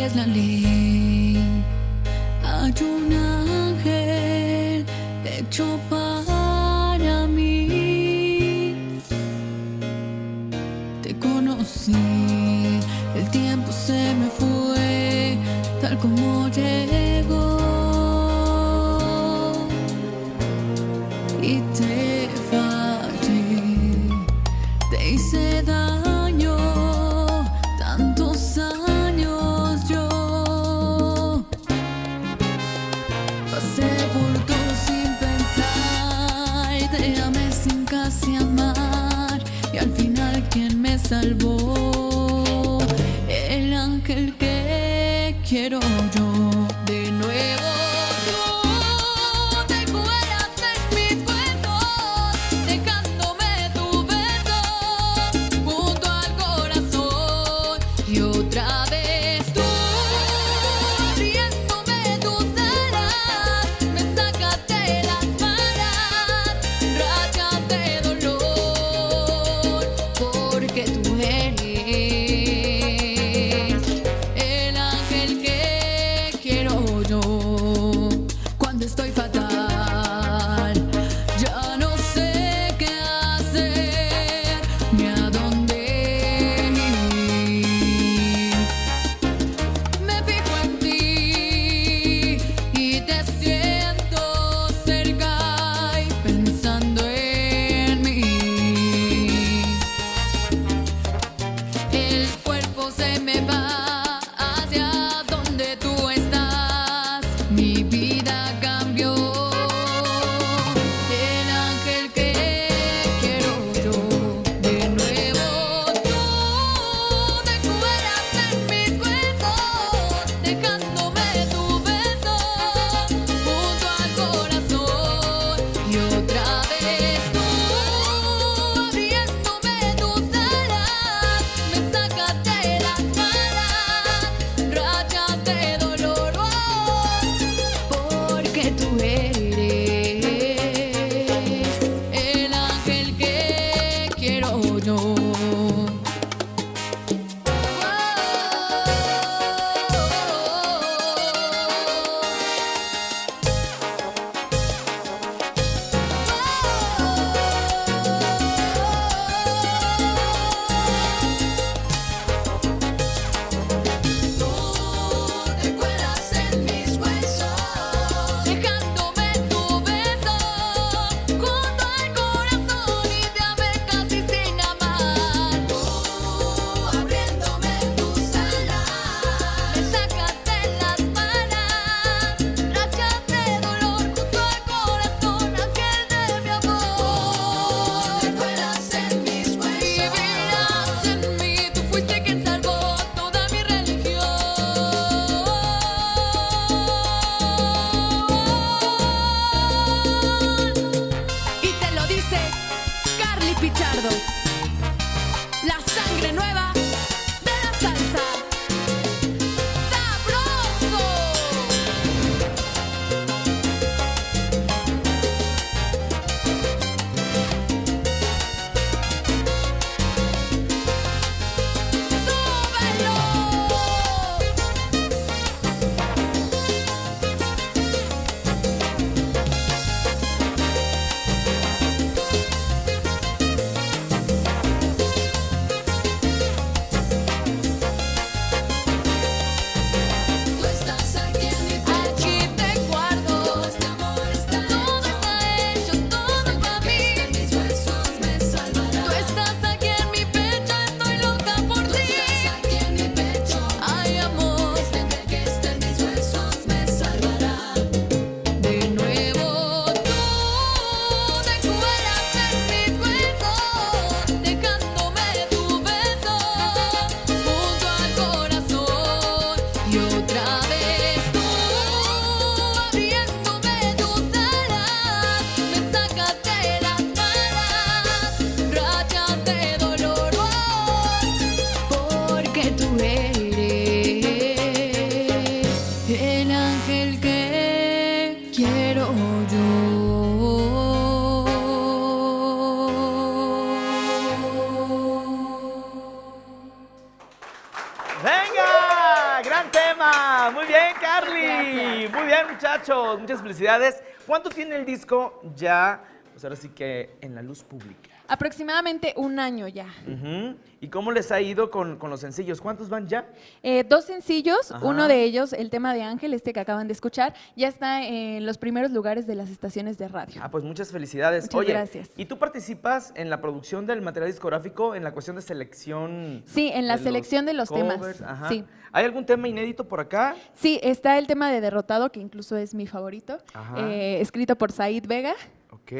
es la ley. Hay un ángel hecho para mí. Te conocí, el tiempo se me fue, tal como llegó. Y te fallé, te hice daño, tantos años yo pasé por todo sin pensar, te amé sin casi amar, y al final quien me salvó, el ángel que quiero yo. De nuevo y otra vez tú, riéndome tus alas, me sacaste las malas, rayas de dolor, porque tú eres bien, muchachos. Muchas felicidades. ¿Cuánto tiene el disco ya, pues ahora sí que en la luz pública? Aproximadamente 1 año ya. ¿Y cómo les ha ido con los sencillos? ¿Cuántos van ya? 2 sencillos, Ajá. uno de ellos, el tema de Ángel, este que acaban de escuchar, ya está en los primeros lugares de las estaciones de radio. Ah, pues muchas felicidades. Muchas gracias. ¿Y tú participas en la producción del material discográfico, en la cuestión de selección? Sí, en la de selección de los covers? temas. Ajá. Sí. ¿Hay algún tema inédito por acá? Sí, está el tema de Derrotado, que incluso es mi favorito, Ajá. Escrito por Said Vega, Ok.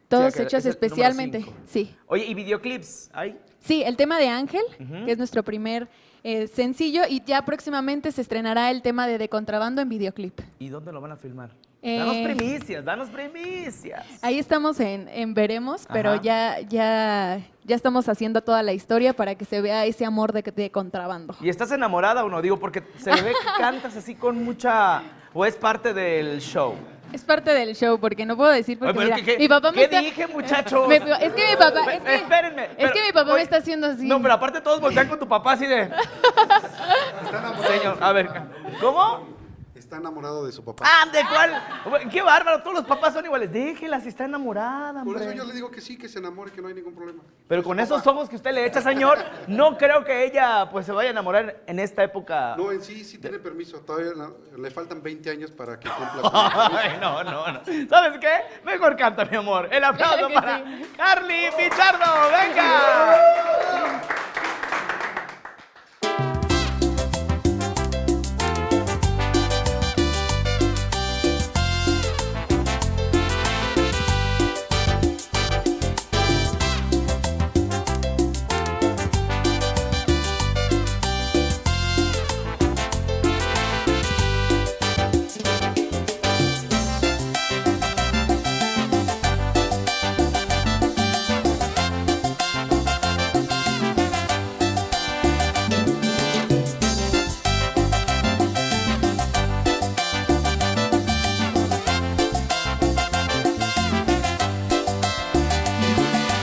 todos Sí, hechos es el número especialmente. 5. Sí. Oye, ¿y videoclips hay? Sí, el tema de Ángel, Ujú. que es nuestro primer sencillo, y ya próximamente se estrenará el tema de Contrabando en videoclip. ¿Y dónde lo van a filmar? Eh, Danos primicias, danos primicias. Ahí estamos en Veremos, pero Ajá. ya estamos haciendo toda la historia para que se vea ese amor de Contrabando. ¿Y estás enamorada o no? Digo, porque se ve que cantas así con mucha... ¿O es parte del show? Es parte del show, porque no puedo decir, porque Oye, pero mira, mi papá me ¿qué está... dije, muchachos? Es que mi papá... Espérenme. Es que mi papá me está haciendo así. No, pero aparte todos voltean con tu papá así de... Señor, a ver, ¿cómo? Está enamorado de su papá. Ah, ¿de cuál? Qué bárbaro, todos los papás son iguales. Déjela, si está enamorada, Por hombre. eso yo le digo que sí, que se enamore, que no hay ningún problema. Pero Es con su esos papá. ojos que usted le echa, señor, no creo que ella pues se vaya a enamorar en esta época. No, en sí tiene permiso. Todavía le faltan 20 años para que cumpla su Ay, no. ¿Sabes qué? Mejor canta, mi amor. El aplauso Claro que para sí. Carly Pichardo. ¡Venga!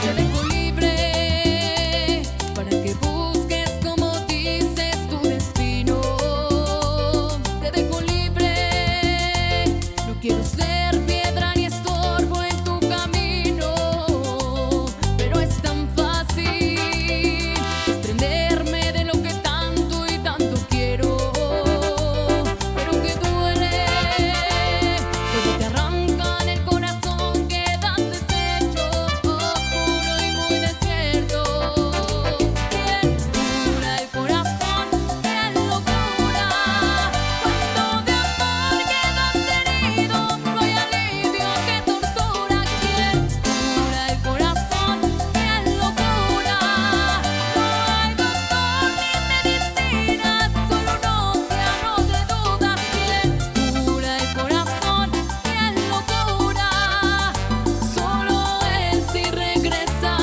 Te dejo libre para que busques como dices tu destino. Te dejo libre, no quiero ser piedra ni estorbo en tu camino, pero es tan fácil desprenderme de lo que tanto y tanto quiero, pero que duele cuando te arrancan el corazón, quedas deshecho, oscuro y muy desierto. Quien cura el corazón, quien lo cura. Cuando de amor quedas herido, no hay alivio que tortura. Quien cura el corazón, quien lo cura. No hay doctor ni medicina, solo un océano de dudas. Quien cura el corazón, quien lo cura. Solo él, si regresa,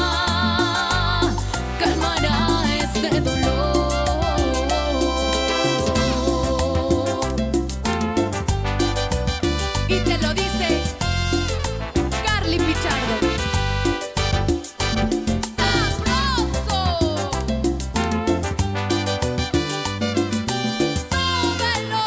calmará este dolor. Y te lo dice Carly Pichardo. ¡Sabroso! ¡Súbelo!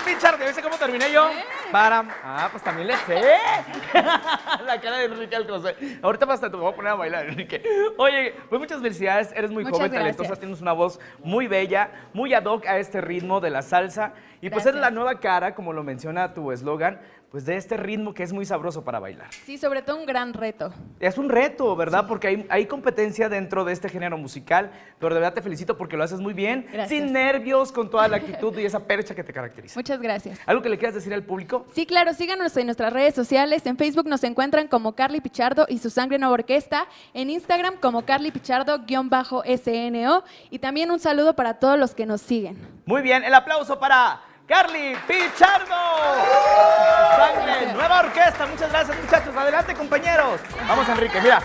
Pichardo, ¿viste cómo terminé yo? Pues también le sé. La cara de Enrique Alcocer. Ahorita hasta te voy a poner a bailar, Enrique. Oye, pues muchas felicidades, eres muy Muchas joven, gracias. talentosa, tienes una voz muy bella, muy ad hoc a este ritmo de la salsa. Y pues Gracias. eres la nueva cara, como lo menciona tu eslogan, pues de este ritmo que es muy sabroso para bailar. Sí, sobre todo un gran reto. Es un reto, ¿verdad? Porque hay competencia dentro de este género musical, pero de verdad te felicito porque lo haces muy bien, Gracias. sin nervios, con toda la actitud y esa percha que te caracteriza. Muchas gracias. ¿Algo que le quieras decir al público? Sí, claro, síganos en nuestras redes sociales. En Facebook nos encuentran como Carly Pichardo y su Sangre Nueva Orquesta. En Instagram como Carly Pichardo_SNO. Y también un saludo para todos los que nos siguen. Muy bien, el aplauso para Carly Pichardo. Sangre Nueva Orquesta. Muchas gracias, muchachos. Adelante, compañeros. Vamos, Enrique, mira.